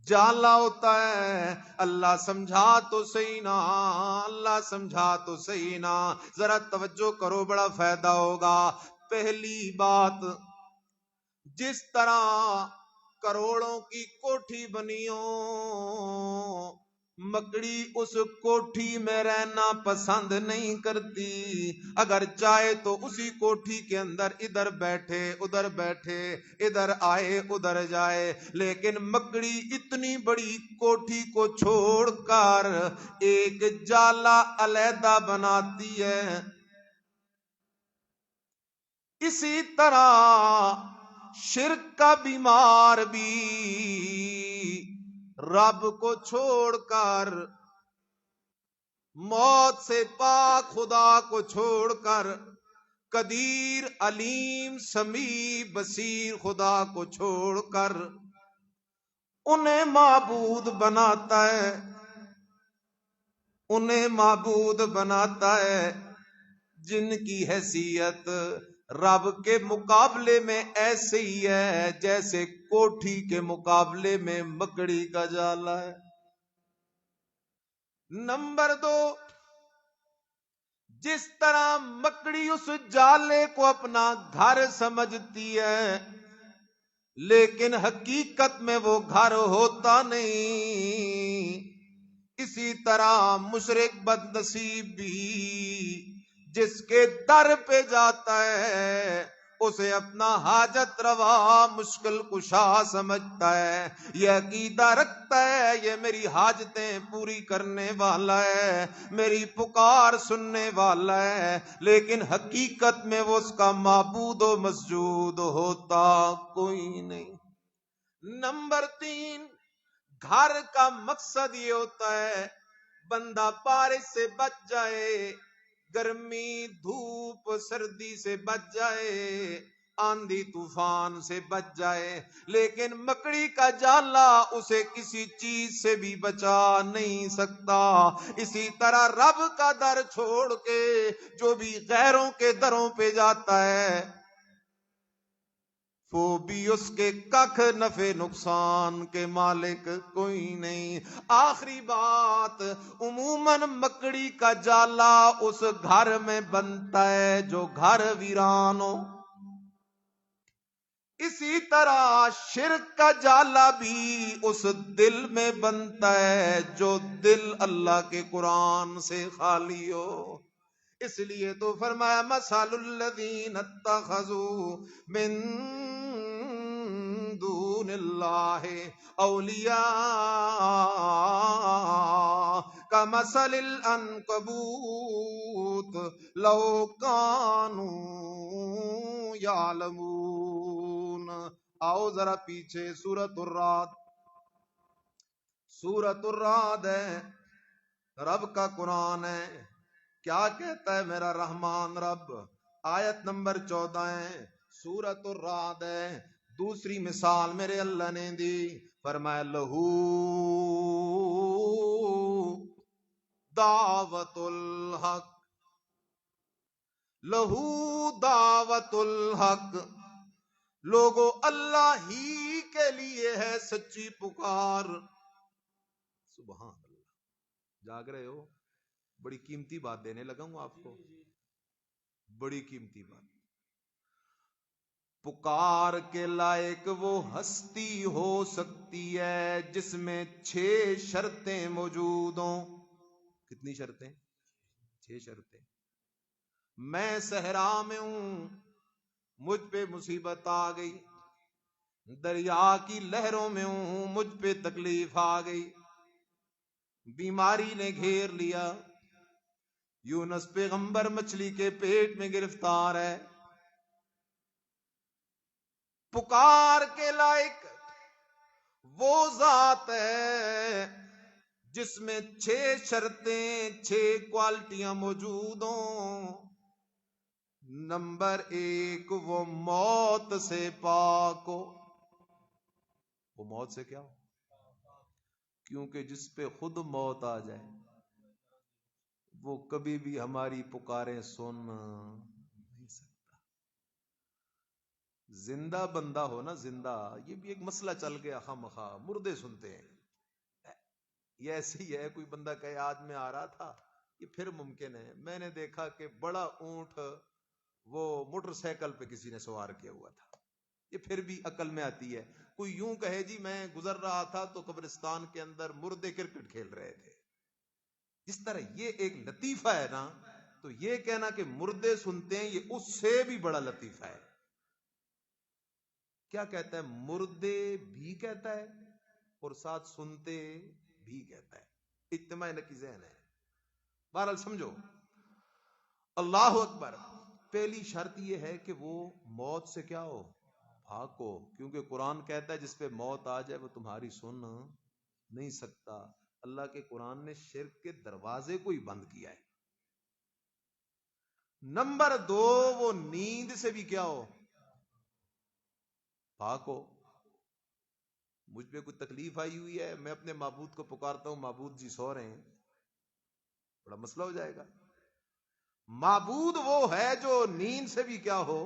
جالا ہوتا ہے. اللہ سمجھا تو صحیح نا, اللہ سمجھا تو صحیح نا, ذرا توجہ کرو بڑا فائدہ ہوگا. پہلی بات, جس طرح کروڑوں کی کوٹھی بنی ہو, مکڑی اس کوٹھی میں رہنا پسند نہیں کرتی. اگر چاہے تو اسی کوٹھی کے اندر ادھر بیٹھے ادھر آئے ادھر جائے, لیکن مکڑی اتنی بڑی کوٹھی کو چھوڑ کر ایک جالا علیحدہ بناتی ہے. اسی طرح شرک کا بیمار بھی رب کو چھوڑ کر, موت سے پاک خدا کو چھوڑ کر, قدیر علیم سمیع بصیر خدا کو چھوڑ کر انہیں معبود بناتا ہے, انہیں معبود بناتا ہے جن کی حیثیت رب کے مقابلے میں ایسے ہی ہے جیسے کوٹھی کے مقابلے میں مکڑی کا جالا ہے. نمبر 2, جس طرح مکڑی اس جالے کو اپنا گھر سمجھتی ہے لیکن حقیقت میں وہ گھر ہوتا نہیں, اسی طرح مشرک بد نصیب بھی جس کے در پہ جاتا ہے اسے اپنا حاجت روا مشکل کشا سمجھتا ہے, یہ عقیدہ رکھتا ہے یہ میری حاجتیں پوری کرنے والا ہے, میری پکار سننے والا ہے, لیکن حقیقت میں وہ اس کا معبود و مسجود ہوتا کوئی نہیں. نمبر 3, گھر کا مقصد یہ ہوتا ہے بندہ بارش سے بچ جائے, گرمی دھوپ سردی سے بچ جائے, آندھی طوفان سے بچ جائے, لیکن مکڑی کا جالا اسے کسی چیز سے بھی بچا نہیں سکتا. اسی طرح رب کا در چھوڑ کے جو بھی غیروں کے دروں پہ جاتا ہے وہ بھی اس کے کخ نفع نقصان کے مالک کوئی نہیں. آخری بات, عموماً مکڑی کا جالا اس گھر میں بنتا ہے جو گھر ویران ہو, اسی طرح شرک کا جالا بھی اس دل میں بنتا ہے جو دل اللہ کے قرآن سے خالی ہو. اس لیے تو فرمایا مثل الذین اتخذوا من دون اللہ اولیاء کمثل العنکبوت لو کانوا یعلمون. آؤ ذرا پیچھے, سورۃ الرعد, سورۃ الرعد ہے, رب کا قرآن ہے. کیا کہتا ہے میرا رحمان رب؟ آیت نمبر 14 ہے, سورۃ الرعد ہے. دوسری مثال میرے اللہ نے دی, فرمایا لہو دعوت الحق, لہو دعوت الحق, لوگوں اللہ ہی کے لیے ہے سچی پکار. سبحان اللہ. جاگ رہے ہو؟ بڑی قیمتی بات دینے لگا ہوں آپ کو, بڑی قیمتی بات. پکار کے لائق وہ ہستی ہو سکتی ہے جس میں 6 شرطیں موجود ہوں. کتنی شرطیں؟ 6 شرطیں. میں صحرا میں ہوں، مجھ پہ مصیبت آ گئی، دریا کی لہروں میں ہوں، مجھ پہ تکلیف آ گئی، بیماری نے گھیر لیا، یونس پیغمبر مچھلی کے پیٹ میں گرفتار ہے. پکار کے لائق وہ ذات ہے جس میں 6 شرطیں، 6 کوالٹیاں موجود ہوں. نمبر 1، وہ موت سے پاک ہو. وہ موت سے کیا ہو؟ کیونکہ جس پہ خود موت آ جائے وہ کبھی بھی ہماری پکاریں سن نہیں سکتا. زندہ بندہ ہو نا، زندہ، یہ بھی ایک مسئلہ چل گیا، خواہ مردے سنتے ہیں. یہ ایسے ہی ہے، کوئی بندہ کہے آج میں آ رہا تھا، یہ پھر ممکن ہے. میں نے دیکھا کہ بڑا اونٹ وہ موٹر سائیکل پہ کسی نے سوار کیا ہوا تھا. یہ پھر بھی عقل میں آتی ہے. کوئی یوں کہے جی میں گزر رہا تھا تو قبرستان کے اندر مردے کرکٹ کھیل رہے تھے. جس طرح یہ ایک لطیفہ ہے نا، تو یہ کہنا کہ مردے سنتے ہیں یہ اس سے بھی بڑا لطیفہ ہے. کیا کہتا ہے؟ مردے بھی کہتا ہے اور ساتھ سنتے بھی کہتا ہے. اجتماع نقی ذہن ہے. بہرحال سمجھو. اللہ اکبر. پہلی شرط یہ ہے کہ وہ موت سے کیا ہو؟ پاک ہو. کیونکہ قرآن کہتا ہے جس پہ موت آ جائے وہ تمہاری سن نہیں سکتا. اللہ کے قرآن نے شرک کے دروازے کو ہی بند کیا ہے. نمبر 2، وہ نیند سے بھی کیا ہو؟ پاک ہو. مجھ پہ کوئی تکلیف آئی ہوئی ہے، میں اپنے معبود کو پکارتا ہوں، معبود جی سو رہے ہیں، بڑا مسئلہ ہو جائے گا. معبود وہ ہے جو نیند سے بھی کیا ہو؟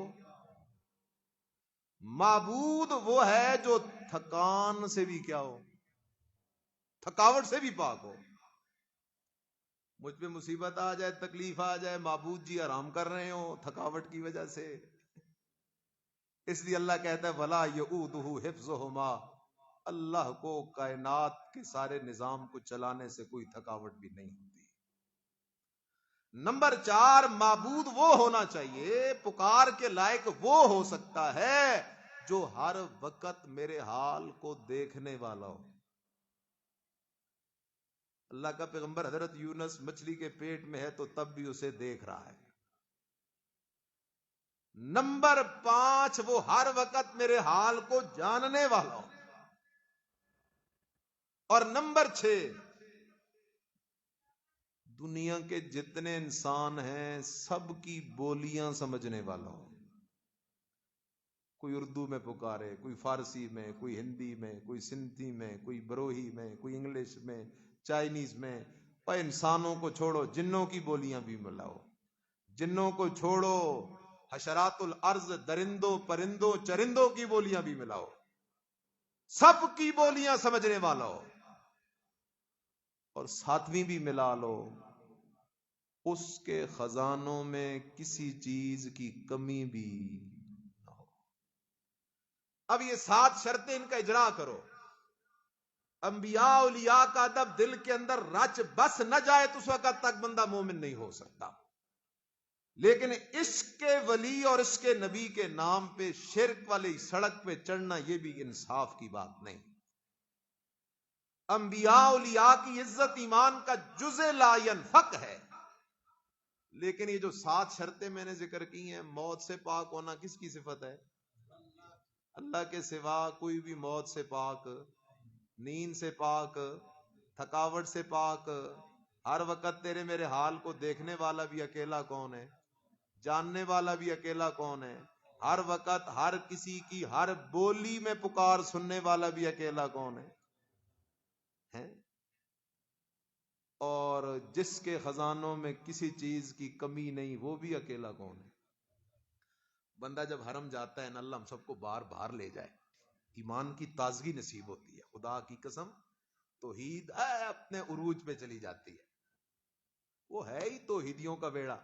معبود وہ ہے جو تھکان سے بھی کیا ہو؟ تھکاوٹ سے بھی پاک ہو. مجھ پہ مصیبت آ جائے، تکلیف آ جائے، معبود جی آرام کر رہے ہو تھکاوٹ کی وجہ سے، اس لیے اللہ کہتا ہے وَلَا يَئُودُهُ حِفْظُهُمَا. اللہ کو کائنات کے سارے نظام کو چلانے سے کوئی تھکاوٹ بھی نہیں ہوتی. نمبر 4، معبود وہ ہونا چاہیے، پکار کے لائق وہ ہو سکتا ہے جو ہر وقت میرے حال کو دیکھنے والا ہو. اللہ کا پیغمبر حضرت یونس مچھلی کے پیٹ میں ہے تو تب بھی اسے دیکھ رہا ہے. نمبر 5، وہ ہر وقت میرے حال کو جاننے والا ہو. اور نمبر 6، دنیا کے جتنے انسان ہیں سب کی بولیاں سمجھنے والا ہو. کوئی اردو میں پکارے، کوئی فارسی میں، کوئی ہندی میں، کوئی سندھی میں، کوئی بروہی میں، کوئی انگلش میں، چائنیز میں. اور انسانوں کو چھوڑو، جنوں کی بولیاں بھی ملاؤ. جنوں کو چھوڑو، حشرات الارض، درندوں پرندوں چرندوں کی بولیاں بھی ملاؤ. سب کی بولیاں سمجھنے والا ہو. اور ساتویں بھی ملا لو، اس کے خزانوں میں کسی چیز کی کمی بھی نہ ہو. اب یہ 7 شرطیں، ان کا اجرا کرو. انبیاء اولیاء کا ادب دل کے اندر رچ بس نہ جائے تو اس وقت تک بندہ مومن نہیں ہو سکتا. لیکن عشق کے ولی اور اس کے نبی کے نام پہ شرک والی سڑک پہ چڑھنا یہ بھی انصاف کی بات نہیں. انبیاء اولیاء کی عزت ایمان کا جزء لا ینفک ہے. لیکن یہ جو 7 شرطیں میں نے ذکر کی ہیں، موت سے پاک ہونا کس کی صفت ہے؟ اللہ کے سوا کوئی بھی موت سے پاک، نیند سے پاک، تھکاوٹ سے پاک. ہر وقت تیرے میرے حال کو دیکھنے والا بھی اکیلا کون ہے؟ جاننے والا بھی اکیلا کون ہے؟ ہر وقت ہر کسی کی ہر بولی میں پکار سننے والا بھی اکیلا کون ہے؟ اور جس کے خزانوں میں کسی چیز کی کمی نہیں، وہ بھی اکیلا کون ہے؟ بندہ جب حرم جاتا ہے نا، اللہ ہم سب کو بار بار لے جائے، ایمان کی تازگی نصیب ہوتی ہے. خدا کی قسم توحید اپنے عروج پہ چلی جاتی ہے. وہ ہے ہی توحیدیوں کا بیڑا.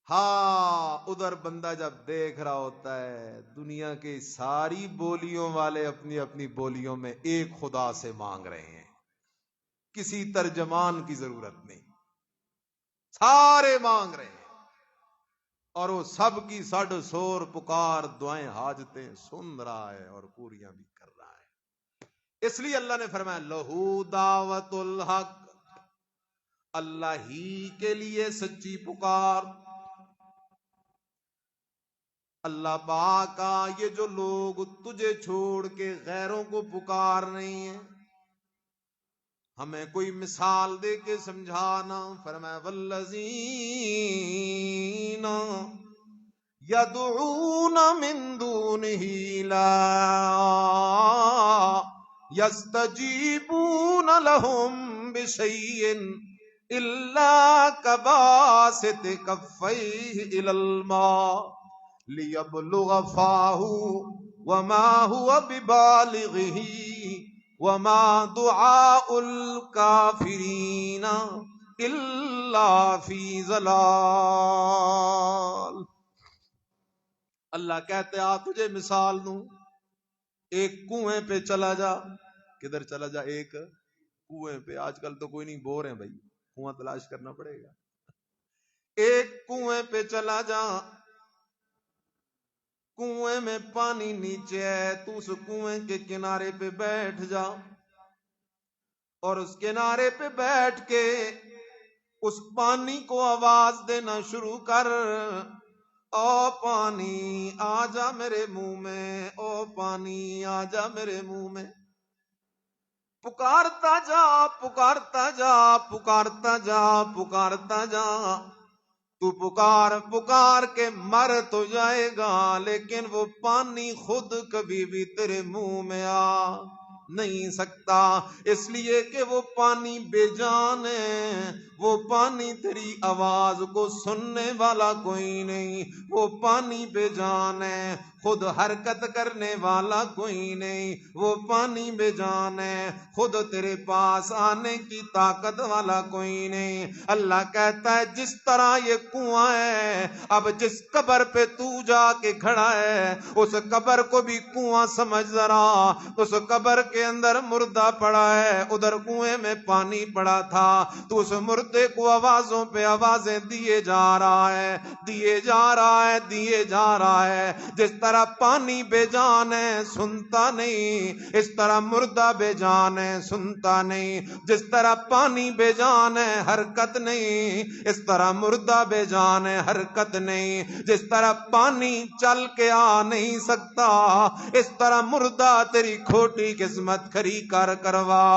ہاں ادھر بندہ جب دیکھ رہا ہوتا ہے دنیا کے ساری بولیوں والے اپنی اپنی بولیوں میں ایک خدا سے مانگ رہے ہیں، کسی ترجمان کی ضرورت نہیں، سارے مانگ رہے ہیں، اور وہ سب کی سڈ سور پکار دعائیں حاجتیں سن رہا ہے اور پوریاں بھی کر رہا ہے۔ اس لیے اللہ نے فرمایا لہو دعوت الحق، اللہ ہی کے لیے سچی پکار۔ اللہ پاک کا یہ جو لوگ تجھے چھوڑ کے غیروں کو پکار نہیں ہیں، ہمیں کوئی مثال دے کے سمجھانا۔ فرمایا والذین یدعون من دونہ لا یستجیبون لہم بشیء الا کباسط کفیہ الی الماء لیبلغ فاہ وما هو ببالغہ وما دعاء الکافرین الا فی ضلال۔ اللہ کہتے آ تجھے مثال دوں، ایک کنویں پہ چلا جا۔ کدھر چلا جا؟ ایک کنویں پہ۔ آج کل تو کوئی نہیں، بور ہیں بھائی، کنواں تلاش کرنا پڑے گا۔ ایک کنویں پہ چلا جا، کنویں میں پانی نیچے ہے، تو اس کنویں کے کنارے پہ بیٹھ جا، اور اس کنارے پہ بیٹھ کے اس پانی کو آواز دینا شروع کر، او پانی آ جا میرے منہ میں، او پانی آ جا میرے منہ میں۔ پکارتا جا پکارتا جا پکارتا جا پکارتا جا، تو پکار پکار کے مر تو جائے گا، لیکن وہ پانی خود کبھی بھی تیرے منہ میں آ نہیں سکتا، اس لیے کہ وہ پانی بے جان ہے، وہ پانی تیری آواز کو سننے والا کوئی نہیں، وہ پانی بے جان ہے، خود حرکت کرنے والا کوئی نہیں، وہ پانی بے جان ہے، خود تیرے پاس آنے کی طاقت والا کوئی نہیں۔ اللہ کہتا ہے جس طرح یہ کنواں ہے، اب جس قبر پہ تو جا کے کھڑا ہے اس قبر کو بھی کنواں سمجھ ذرا، اس قبر کے اندر مردہ پڑا ہے، ادھر کنویں میں پانی پڑا تھا، تو اس مردے کو آوازوں پہ آوازیں دیے جا رہا ہے، دیے جا رہا ہے، دیے جا رہا ہے۔ جس طرح پانی بے جان ہے سنتا نہیں، اس طرح مردہ بے جان ہے سنتا نہیں، جس طرح پانی بے جان ہے حرکت نہیں، اس طرح مردہ بے جان ہے حرکت نہیں، جس طرح پانی چل کے آ نہیں سکتا اس طرح مردہ تیری کھوٹی قسمت کھری کر کروا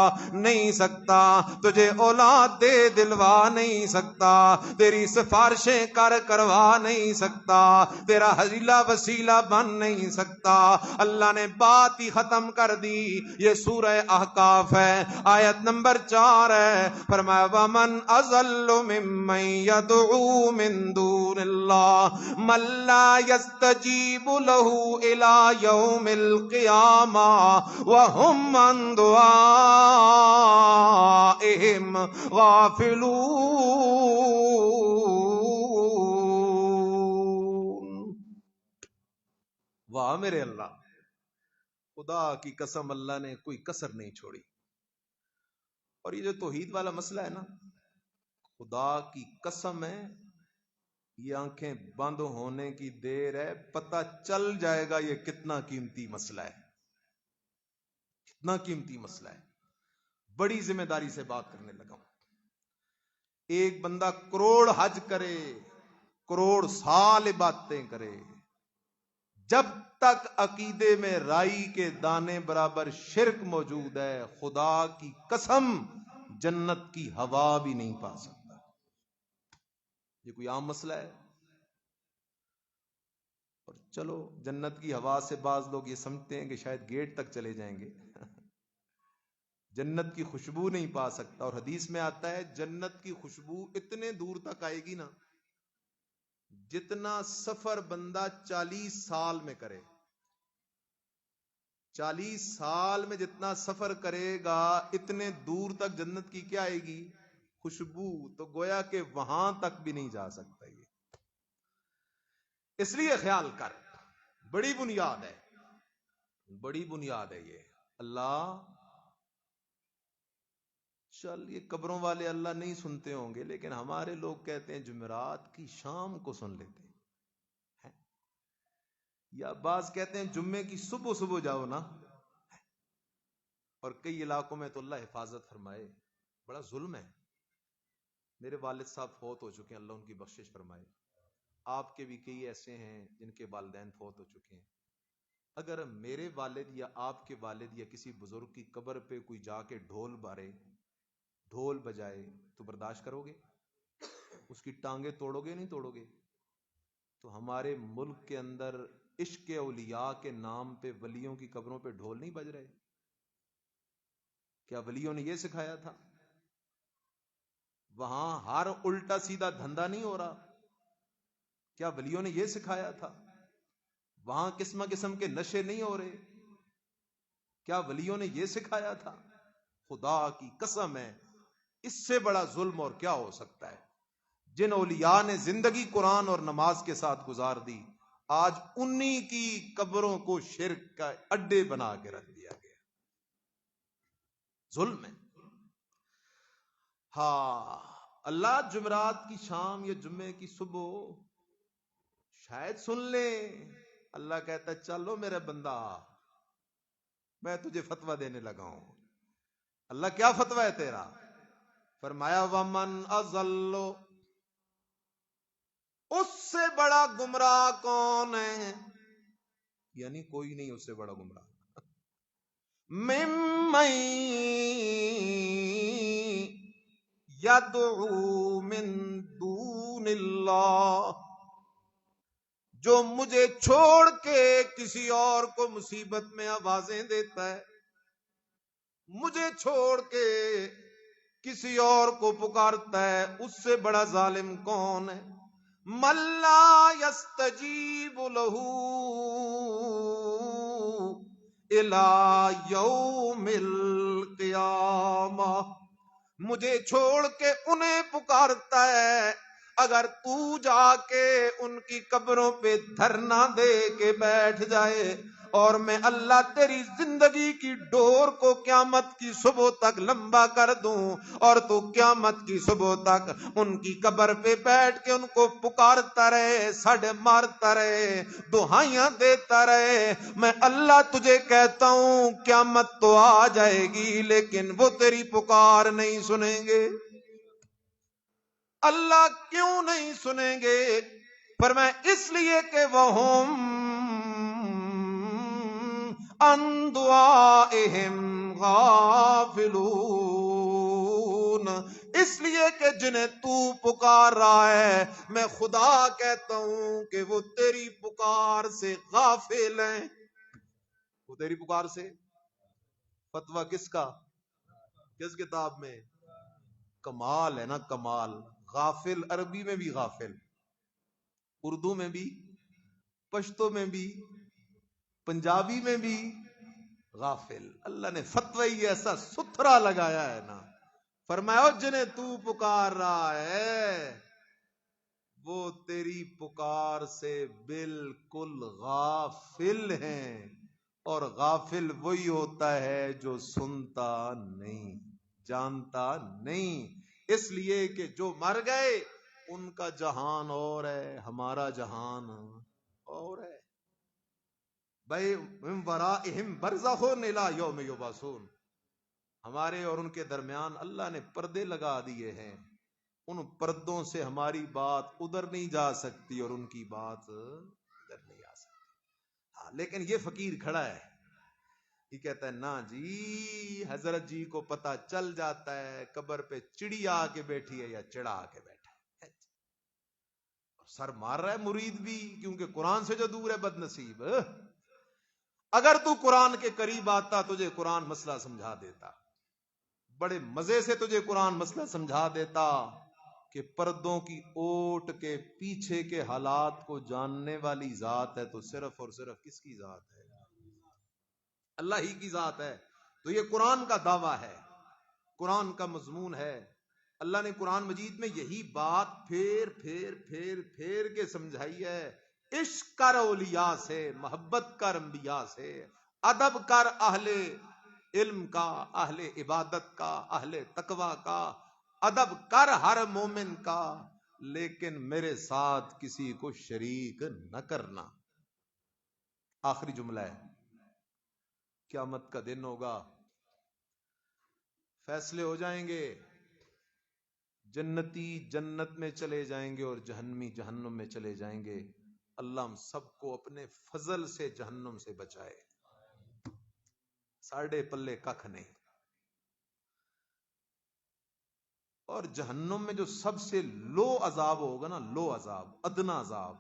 نہیں سکتا، تجھے اولاد دے دلوا نہیں سکتا، تیری سفارشیں کر کروا نہیں سکتا، تیرا حیلہ وسیلہ بن نہیں سکتا۔ اللہ نے بات ہی ختم کر دی۔ یہ سورہ احقاف ہے، آیت نمبر 4 ہے۔ فرمایا وَمَنْ أَضَلُّ مِمَّن يَدْعُو مِن دُونِ اللَّهِ مَن لَّا يَسْتَجِيبُ لَهُ إِلَىٰ يَوْمِ الْقِيَامَةِ وَهُمْ عَن دُعَائِهِمْ غَافِلُونَ۔ واہ میرے اللہ، خدا کی قسم اللہ نے کوئی کسر نہیں چھوڑی۔ اور یہ جو توحید والا مسئلہ ہے نا، خدا کی قسم ہے یہ آنکھیں بند ہونے کی دیر ہے، پتہ چل جائے گا یہ کتنا قیمتی مسئلہ ہے، کتنا قیمتی مسئلہ ہے۔ بڑی ذمہ داری سے بات کرنے لگا ہوں۔ ایک بندہ کروڑ حج کرے، کروڑ سال باتیں کرے، جب تک عقیدے میں رائی کے دانے برابر شرک موجود ہے، خدا کی قسم جنت کی ہوا بھی نہیں پا سکتا۔ یہ کوئی عام مسئلہ ہے؟ اور چلو جنت کی ہوا سے بعض لوگ یہ سمجھتے ہیں کہ شاید گیٹ تک چلے جائیں گے، جنت کی خوشبو نہیں پا سکتا۔ اور حدیث میں آتا ہے جنت کی خوشبو اتنے دور تک آئے گی نا جتنا سفر بندہ 40 سال میں کرے، 40 سال میں جتنا سفر کرے گا اتنے دور تک جنت کی کیا آئے گی؟ خوشبو۔ تو گویا کہ وہاں تک بھی نہیں جا سکتا یہ۔ اس لیے خیال کر، بڑی بنیاد ہے، بڑی بنیاد ہے یہ۔ اللہ چل یہ قبروں والے اللہ نہیں سنتے ہوں گے، لیکن ہمارے لوگ کہتے ہیں جمعرات کی شام کو سن لیتے ہیں، یا بعض کہتے ہیں جمعے کی صبح صبح جاؤ نا، اور کئی علاقوں میں تو اللہ حفاظت فرمائے بڑا ظلم ہے۔ میرے والد صاحب فوت ہو چکے ہیں، اللہ ان کی بخشش فرمائے، آپ کے بھی کئی ایسے ہیں جن کے والدین فوت ہو چکے ہیں۔ اگر میرے والد یا آپ کے والد یا کسی بزرگ کی قبر پہ کوئی جا کے ڈھول بارے، ڈھول بجائے، تو برداشت کرو گے؟ اس کی ٹانگیں توڑو گے نہیں توڑو گے؟ تو ہمارے ملک کے اندر عشق اولیاء کے نام پہ ولیوں کی قبروں پہ ڈھول نہیں بج رہے؟ کیا ولیوں نے یہ سکھایا تھا؟ وہاں ہر الٹا سیدھا دھندا نہیں ہو رہا، کیا ولیوں نے یہ سکھایا تھا؟ وہاں قسم قسم کے نشے نہیں ہو رہے، کیا ولیوں نے یہ سکھایا تھا؟ خدا کی قسم ہے، اس سے بڑا ظلم اور کیا ہو سکتا ہے؟ جن اولیاء نے زندگی قرآن اور نماز کے ساتھ گزار دی، آج انہی کی قبروں کو شرک کا اڈے بنا کے رکھ دیا گیا، ظلم ہے۔ ہاں، اللہ جمعرات کی شام یا جمعے کی صبح شاید سن لے۔ اللہ کہتا ہے چلو میرے بندہ، میں تجھے فتویٰ دینے لگا ہوں۔ اللہ کیا فتویٰ ہے تیرا؟ فرمایا ومن اضل، اس سے بڑا گمراہ کون ہے؟ یعنی کوئی نہیں اس سے بڑا گمراہ، ممن یدعو من دون اللہ، جو مجھے چھوڑ کے کسی اور کو مصیبت میں آوازیں دیتا ہے، مجھے چھوڑ کے کسی اور کو پکارتا ہے، اس سے بڑا ظالم کون ہے؟ من لا یستجیب لہ الی یوم القیامہ، مجھے چھوڑ کے انہیں پکارتا ہے، اگر تو جا کے ان کی قبروں پہ دھرنا دے کے بیٹھ جائے اور میں اللہ تیری زندگی کی ڈور کو قیامت کی صبح تک لمبا کر دوں، اور تو قیامت کی صبح تک ان کی قبر پہ بیٹھ کے ان کو پکارتا رہے، سڑ مارتا رہے، دہائیاں دیتا رہے، میں اللہ تجھے کہتا ہوں قیامت تو آ جائے گی لیکن وہ تیری پکار نہیں سنیں گے۔ اللہ کیوں نہیں سنیں گے؟ فرمایا اس لیے کہ وہم عن دعائہم غافلون، اس لیے کہ جنہیں تو پکار رہا ہے میں خدا کہتا ہوں کہ وہ تیری پکار سے غافل ہیں، وہ تیری پکار سے۔ فتویٰ کس کا؟ کس کتاب میں؟ کمال ہے نا، کمال۔ غافل عربی میں بھی غافل، اردو میں بھی، پشتو میں بھی، پنجابی میں بھی غافل۔ اللہ نے فتوی ہی ایسا ستھرا لگایا ہے نا، فرمایا جنہیں تو پکار رہا ہے وہ تیری پکار سے بالکل غافل ہیں، اور غافل وہی ہوتا ہے جو سنتا نہیں، جانتا نہیں، اس لیے کہ جو مر گئے ان کا جہان اور ہے، ہمارا جہان اور ہے۔ بھائی من ورائہم برزخ الی یوم یبعثون، ہمارے اور ان کے درمیان اللہ نے پردے لگا دیے ہیں، ان پردوں سے ہماری بات ادھر نہیں جا سکتی اور ان کی بات ادھر نہیں آ سکتی۔ ہاں لیکن یہ فقیر کھڑا ہے، یہ کہتا ہے نا جی حضرت جی کو پتا چل جاتا ہے قبر پہ چڑی آ کے بیٹھی ہے یا چڑا آ کے بیٹھا ہے، سر مار رہا ہے مرید بھی، کیونکہ قرآن سے جو دور ہے بد نصیب۔ اگر تو قرآن کے قریب آتا تجھے قرآن مسئلہ سمجھا دیتا، بڑے مزے سے تجھے قرآن مسئلہ سمجھا دیتا کہ پردوں کی اوٹ کے پیچھے کے حالات کو جاننے والی ذات ہے تو صرف اور صرف کس کی ذات ہے؟ اللہ ہی کی ذات ہے۔ تو یہ قرآن کا دعویٰ ہے، قرآن کا مضمون ہے۔ اللہ نے قرآن مجید میں یہی بات پھیر پھیر پھیر پھیر کے سمجھائی ہے عشق کر اولیاء سے، محبت کر انبیاء سے، ادب کر اہل علم کا، اہل عبادت کا، اہل تقوی کا، ادب کر ہر مومن کا، لیکن میرے ساتھ کسی کو شریک نہ کرنا۔ آخری جملہ ہے، قیامت کا دن ہوگا، فیصلے ہو جائیں گے، جنتی جنت میں چلے جائیں گے اور جہنمی جہنم میں چلے جائیں گے۔ اللہ ہم سب کو اپنے فضل سے جہنم سے بچائے، ساڑھے پلے ککھ نہیں۔ اور جہنم میں جو سب سے لو عذاب ہوگا نا، لو عذاب، ادنا عذاب،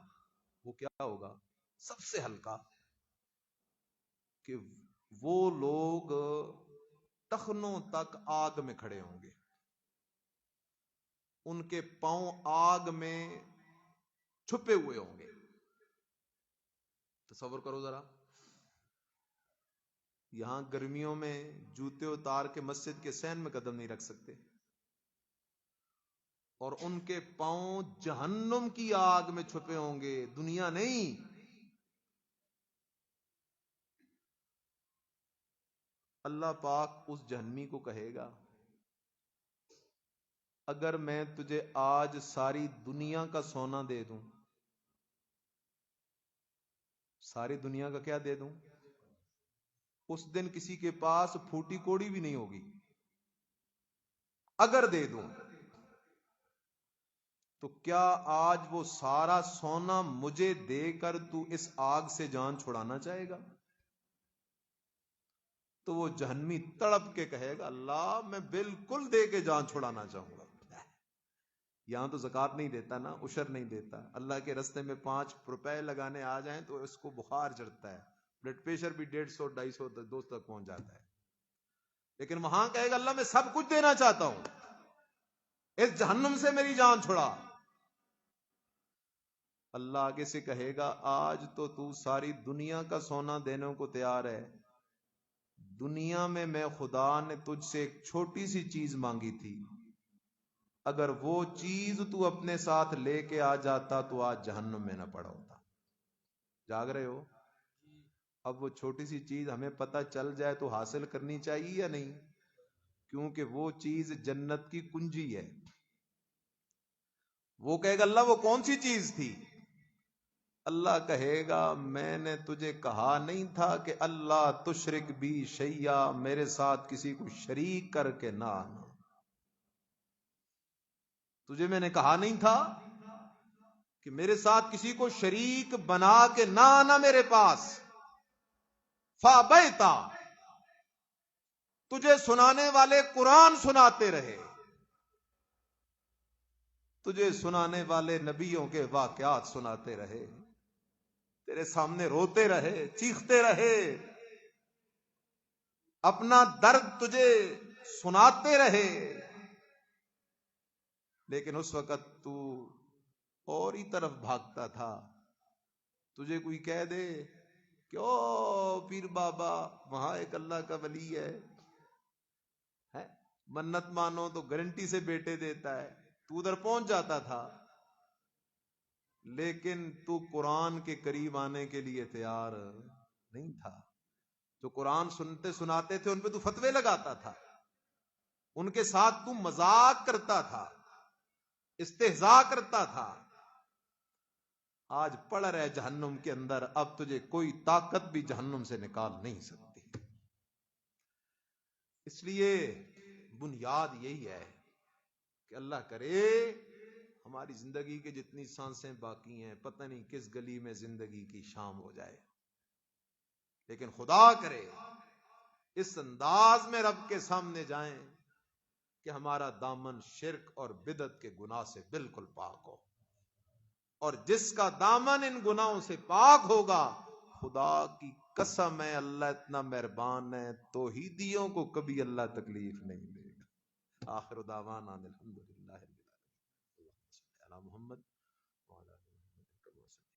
وہ کیا ہوگا؟ سب سے ہلکا، کہ وہ لوگ ٹخنوں تک آگ میں کھڑے ہوں گے، ان کے پاؤں آگ میں چھپے ہوئے ہوں گے۔ تصور کرو ذرا، یہاں گرمیوں میں جوتے اتار کے مسجد کے صحن میں قدم نہیں رکھ سکتے، اور ان کے پاؤں جہنم کی آگ میں چھپے ہوں گے، دنیا نہیں۔ اللہ پاک اس جہنمی کو کہے گا، اگر میں تجھے آج ساری دنیا کا سونا دے دوں، ساری دنیا کا کیا دے دوں؟ اس دن کسی کے پاس پھوٹی کوڑی بھی نہیں ہوگی۔ اگر دے دوں تو کیا آج وہ سارا سونا مجھے دے کر تو اس آگ سے جان چھڑانا چاہے گا؟ تو وہ جہنمی تڑپ کے کہے گا، اللہ میں بالکل دے کے جان چھڑانا چاہوں گا۔ یہاں تو زکوٰۃ نہیں دیتا نا، عشر نہیں دیتا، اللہ کے رستے میں 5 روپے لگانے آ جائیں تو اس کو بخار چڑھتا ہے، بلڈ پریشر بھی 150 250 200 تک پہنچ جاتا ہے۔ لیکن وہاں کہے گا، اللہ میں سب کچھ دینا چاہتا ہوں، اس جہنم سے میری جان چھڑا۔ اللہ آگے سے کہے گا، آج تو ساری دنیا کا سونا دینے کو تیار ہے، دنیا میں خدا نے تجھ سے ایک چھوٹی سی چیز مانگی تھی، اگر وہ چیز تو اپنے ساتھ لے کے آ جاتا تو آج جہنم میں نہ پڑا ہوتا۔ جاگ رہے ہو؟ اب وہ چھوٹی سی چیز ہمیں پتہ چل جائے تو حاصل کرنی چاہیے یا نہیں؟ کیونکہ وہ چیز جنت کی کنجی ہے۔ وہ کہے گا، اللہ وہ کون سی چیز تھی؟ اللہ کہے گا، میں نے تجھے کہا نہیں تھا کہ اللہ تشرک بھی شیئا، میرے ساتھ کسی کو شریک کر کے نہ آنا؟ تجھے میں نے کہا نہیں تھا کہ میرے ساتھ کسی کو شریک بنا کے نہ آنا میرے پاس؟ فابیتا، تجھے سنانے والے قرآن سناتے رہے، تجھے سنانے والے نبیوں کے واقعات سناتے رہے، تیرے سامنے روتے رہے، چیختے رہے، اپنا درد تجھے سناتے رہے، لیکن اس وقت تو اور ہی طرف بھاگتا تھا۔ تجھے کوئی کہہ دے کہ او پیر بابا وہاں ایک اللہ کا ولی ہے، منت مانو تو گارنٹی سے بیٹے دیتا ہے، تو ادھر پہنچ جاتا تھا، لیکن تو قرآن کے قریب آنے کے لیے تیار نہیں تھا۔ جو قرآن سنتے سناتے تھے ان پہ تو فتوے لگاتا تھا، ان کے ساتھ تو مذاق کرتا تھا، استہزاء کرتا تھا۔ آج پڑ رہے جہنم کے اندر، اب تجھے کوئی طاقت بھی جہنم سے نکال نہیں سکتی۔ اس لیے بنیاد یہی ہے کہ اللہ کرے ہماری زندگی کے جتنی سانسیں باقی ہیں، پتہ نہیں کس گلی میں زندگی کی شام ہو جائے، لیکن خدا کرے اس انداز میں رب کے سامنے جائیں کہ ہمارا دامن شرک اور بدعت کے گناہ سے بالکل پاک ہو، اور جس کا دامن ان گناہوں سے پاک ہوگا، خدا کی قسم ہے اللہ اتنا مہربان ہے، توحیدیوں کو کبھی اللہ تکلیف نہیں دے گا۔ آخر دعوانا الحمدللہ رب العالمین۔ محمد